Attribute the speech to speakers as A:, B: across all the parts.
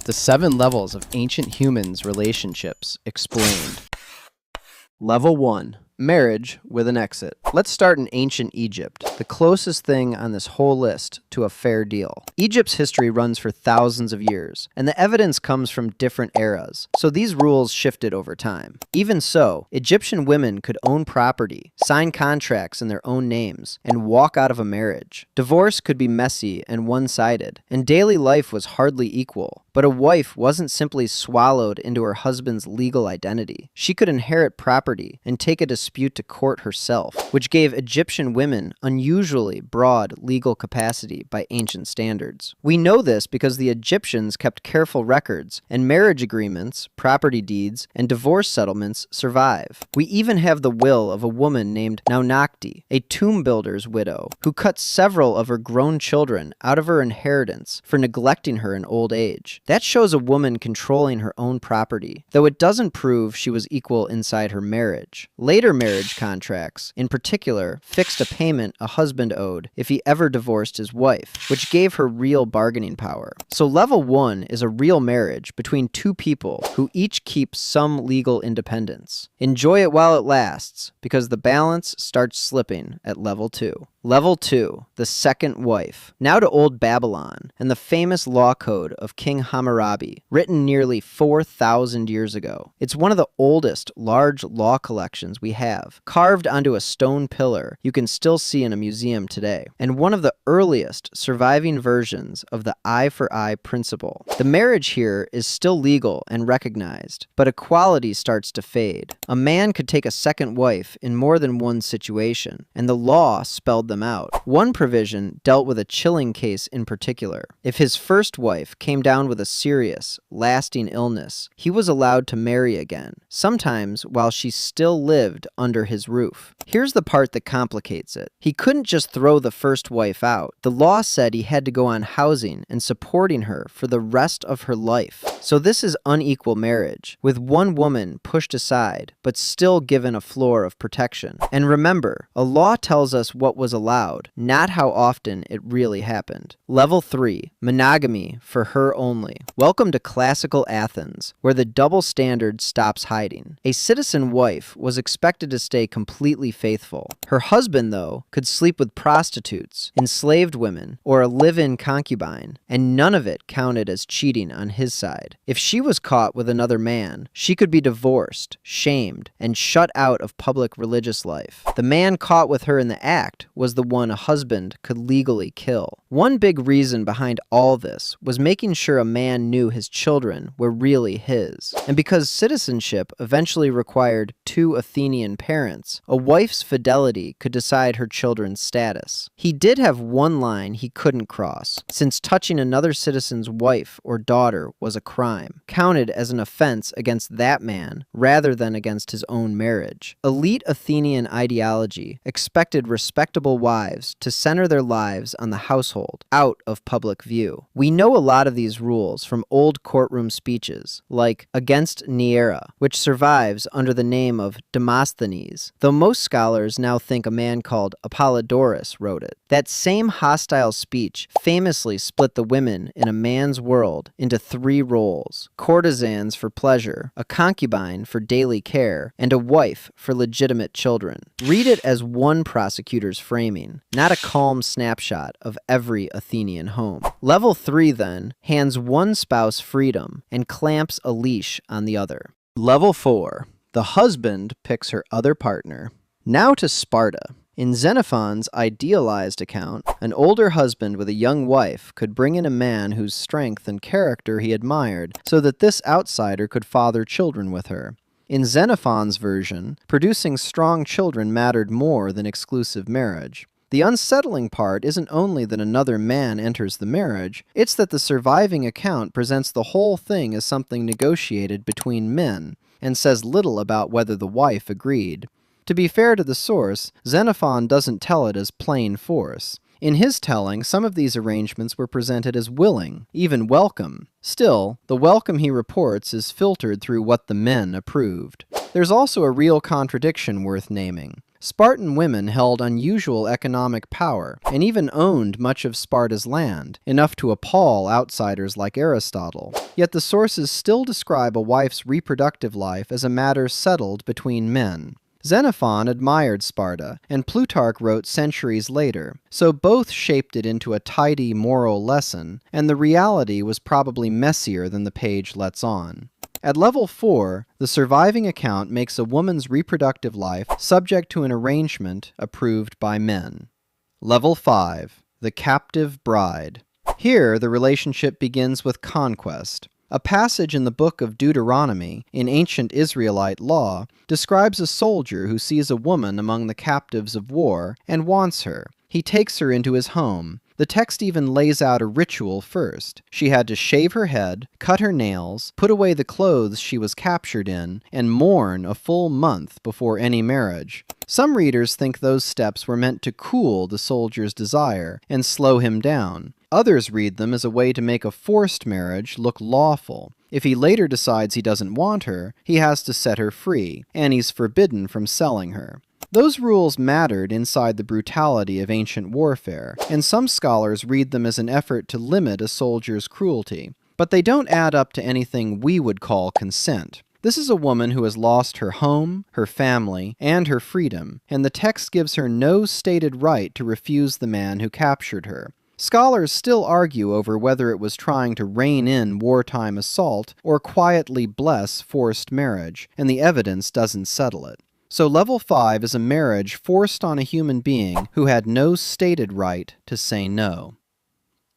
A: The 7 levels of ancient humans' relationships explained. Level 1. Marriage with an exit. Let's start in ancient Egypt, the closest thing on this whole list to a fair deal. Egypt's history runs for thousands of years, and the evidence comes from different eras, so these rules shifted over time. Even so, Egyptian women could own property, sign contracts in their own names, and walk out of a marriage. Divorce could be messy and one-sided, and daily life was hardly equal. But a wife wasn't simply swallowed into her husband's legal identity. She could inherit property and take a dispute to court herself, which gave Egyptian women unusually broad legal capacity by ancient standards. We know this because the Egyptians kept careful records, and marriage agreements, property deeds, and divorce settlements survive. We even have the will of a woman named Naunakhte, a tomb builder's widow, who cut several of her grown children out of her inheritance for neglecting her in old age. That shows a woman controlling her own property, though it doesn't prove she was equal inside her marriage. Later marriage contracts, in particular, fixed a payment a husband owed if he ever divorced his wife, which gave her real bargaining power. So level 1 is a real marriage between two people who each keep some legal independence. Enjoy it while it lasts, because the balance starts slipping at level 2. Level 2, the second wife. Now to Old Babylon, and the famous law code of King Hammurabi, written nearly 4,000 years ago. It's one of the oldest large law collections we have, carved onto a stone pillar you can still see in a museum today, and one of the earliest surviving versions of the eye for eye principle. The marriage here is still legal and recognized, but equality starts to fade. A man could take a second wife in more than one situation, and the law spelled them out. One provision dealt with a chilling case in particular. If his first wife came down with a serious, lasting illness, he was allowed to marry again, sometimes while she still lived under his roof. Here's the part that complicates it. He couldn't just throw the first wife out. The law said he had to go on housing and supporting her for the rest of her life. So this is unequal marriage, with one woman pushed aside, but still given a floor of protection. And remember, a law tells us what was allowed, not how often it really happened. Level 3, monogamy for her only. Welcome to classical Athens, where the double standard stops hiding. A citizen wife was expected to stay completely faithful. Her husband, though, could sleep with prostitutes, enslaved women, or a live-in concubine, and none of it counted as cheating on his side. If she was caught with another man, she could be divorced, shamed, and shut out of public religious life. The man caught with her in the act was the one a husband could legally kill. One big reason behind all this was making sure a man knew his children were really his. And because citizenship eventually required 2 Athenian parents, a wife's fidelity could decide her children's status. He did have one line he couldn't cross, since touching another citizen's wife or daughter was a crime, counted as an offense against that man rather than against his own marriage. Elite Athenian ideology expected respectable wives to center their lives on the household, out of public view. We know a lot of these rules from old courtroom speeches, like Against Neaera, which survives under the name of Demosthenes, though most scholars now think a man called Apollodorus wrote it. That same hostile speech famously split the women in a man's world into 3 roles: courtesans for pleasure, a concubine for daily care, and a wife for legitimate children. Read it as one prosecutor's framing, not a calm snapshot of every Athenian home. Level 3, then, hands one spouse freedom and clamps a leash on the other. Level 4. The husband picks her other partner. Now to Sparta. In Xenophon's idealized account, an older husband with a young wife could bring in a man whose strength and character he admired, so that this outsider could father children with her. In Xenophon's version, producing strong children mattered more than exclusive marriage. The unsettling part isn't only that another man enters the marriage, it's that the surviving account presents the whole thing as something negotiated between men, and says little about whether the wife agreed. To be fair to the source, Xenophon doesn't tell it as plain force. In his telling, some of these arrangements were presented as willing, even welcome. Still, the welcome he reports is filtered through what the men approved. There's also a real contradiction worth naming. Spartan women held unusual economic power and even owned much of Sparta's land, enough to appall outsiders like Aristotle. Yet the sources still describe a wife's reproductive life as a matter settled between men. Xenophon admired Sparta, and Plutarch wrote centuries later, so both shaped it into a tidy moral lesson, and the reality was probably messier than the page lets on. At level 4, the surviving account makes a woman's reproductive life subject to an arrangement approved by men. Level 5, the captive bride. Here, the relationship begins with conquest. A passage in the book of Deuteronomy, in ancient Israelite law, describes a soldier who sees a woman among the captives of war and wants her. He takes her into his home. The text even lays out a ritual first. She had to shave her head, cut her nails, put away the clothes she was captured in, and mourn a full month before any marriage. Some readers think those steps were meant to cool the soldier's desire and slow him down. Others read them as a way to make a forced marriage look lawful. If he later decides he doesn't want her, he has to set her free, and he's forbidden from selling her. Those rules mattered inside the brutality of ancient warfare, and some scholars read them as an effort to limit a soldier's cruelty. But they don't add up to anything we would call consent. This is a woman who has lost her home, her family, and her freedom, and the text gives her no stated right to refuse the man who captured her. Scholars still argue over whether it was trying to rein in wartime assault or quietly bless forced marriage, and the evidence doesn't settle it. So level 5 is a marriage forced on a human being who had no stated right to say no.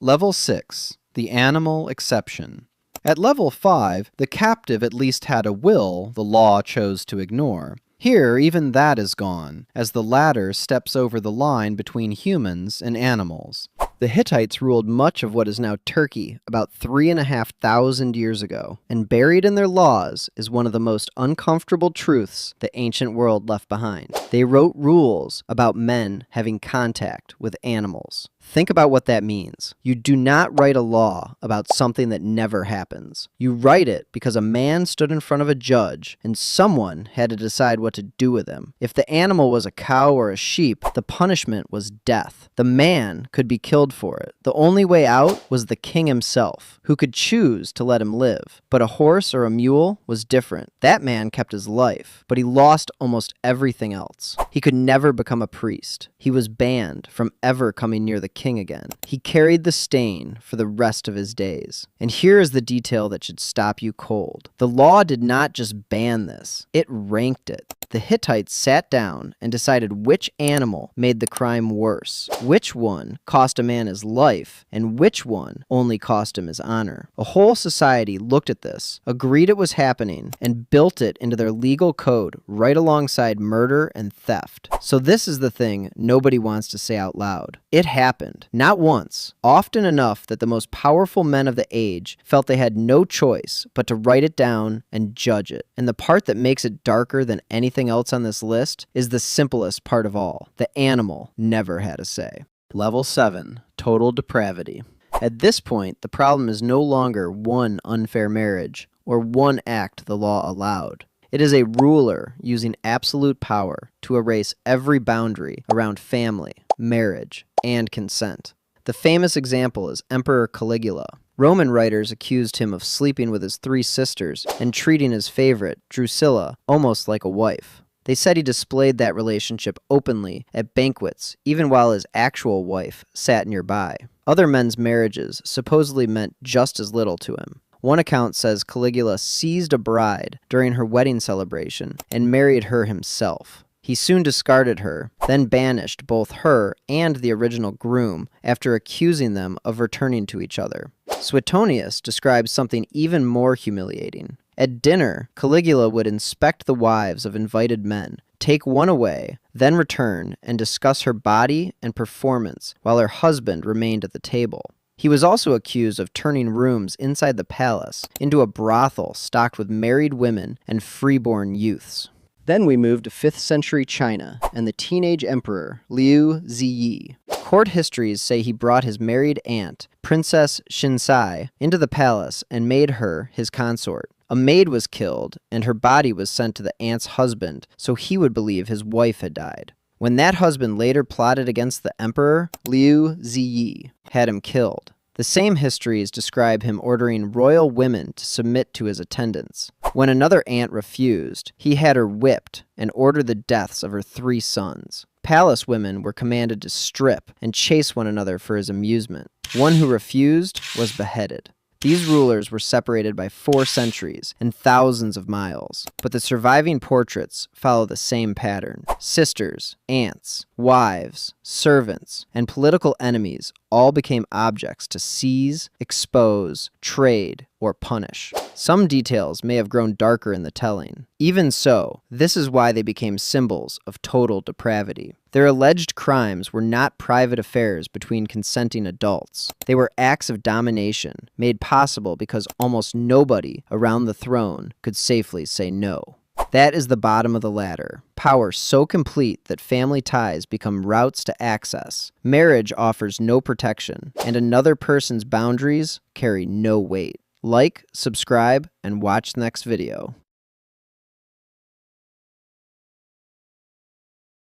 A: Level 6, the animal exception. At level 5, the captive at least had a will the law chose to ignore. Here, even that is gone, as the latter steps over the line between humans and animals. The Hittites ruled much of what is now Turkey about 3,500 years ago, and buried in their laws is one of the most uncomfortable truths the ancient world left behind. They wrote rules about men having contact with animals. Think about what that means. You do not write a law about something that never happens. You write it because a man stood in front of a judge and someone had to decide what to do with him. If the animal was a cow or a sheep, the punishment was death. The man could be killed for it. The only way out was the king himself, who could choose to let him live. But a horse or a mule was different. That man kept his life, but he lost almost everything else. He could never become a priest. He was banned from ever coming near the king again. He carried the stain for the rest of his days. And here is the detail that should stop you cold. The law did not just ban this, it ranked it. The Hittites sat down and decided which animal made the crime worse, which one cost a man his life, and which one only cost him his honor. A whole society looked at this, agreed it was happening, and built it into their legal code right alongside murder and theft. So this is the thing nobody wants to say out loud. It happened. Not once. Often enough that the most powerful men of the age felt they had no choice but to write it down and judge it. And the part that makes it darker than anything else on this list is the simplest part of all. The animal never had a say. Level 7, total depravity. At this point, the problem is no longer one unfair marriage or one act the law allowed. It is a ruler using absolute power to erase every boundary around family, marriage, and consent. The famous example is Emperor Caligula. Roman writers accused him of sleeping with his 3 sisters and treating his favorite, Drusilla, almost like a wife. They said he displayed that relationship openly at banquets, even while his actual wife sat nearby. Other men's marriages supposedly meant just as little to him. One account says Caligula seized a bride during her wedding celebration and married her himself. He soon discarded her, then banished both her and the original groom after accusing them of returning to each other. Suetonius describes something even more humiliating. At dinner, Caligula would inspect the wives of invited men, take one away, then return and discuss her body and performance while her husband remained at the table. He was also accused of turning rooms inside the palace into a brothel stocked with married women and freeborn youths. Then we move to 5th century China and the teenage emperor Liu Ziyi. Court histories say he brought his married aunt, Princess Xinsai, into the palace and made her his consort. A maid was killed, and her body was sent to the aunt's husband so he would believe his wife had died. When that husband later plotted against the emperor, Liu Ziyi had him killed. The same histories describe him ordering royal women to submit to his attendants. When another aunt refused, he had her whipped and ordered the deaths of her 3 sons. Palace women were commanded to strip and chase one another for his amusement. One who refused was beheaded. These rulers were separated by 4 centuries and thousands of miles, but the surviving portraits follow the same pattern. Sisters, aunts, wives, servants, and political enemies all became objects to seize, expose, trade, or punish. Some details may have grown darker in the telling. Even so, this is why they became symbols of total depravity. Their alleged crimes were not private affairs between consenting adults. They were acts of domination made possible because almost nobody around the throne could safely say no. That is the bottom of the ladder. Power so complete that family ties become routes to access. Marriage offers no protection, and another person's boundaries carry no weight. Like, subscribe, and watch the next video.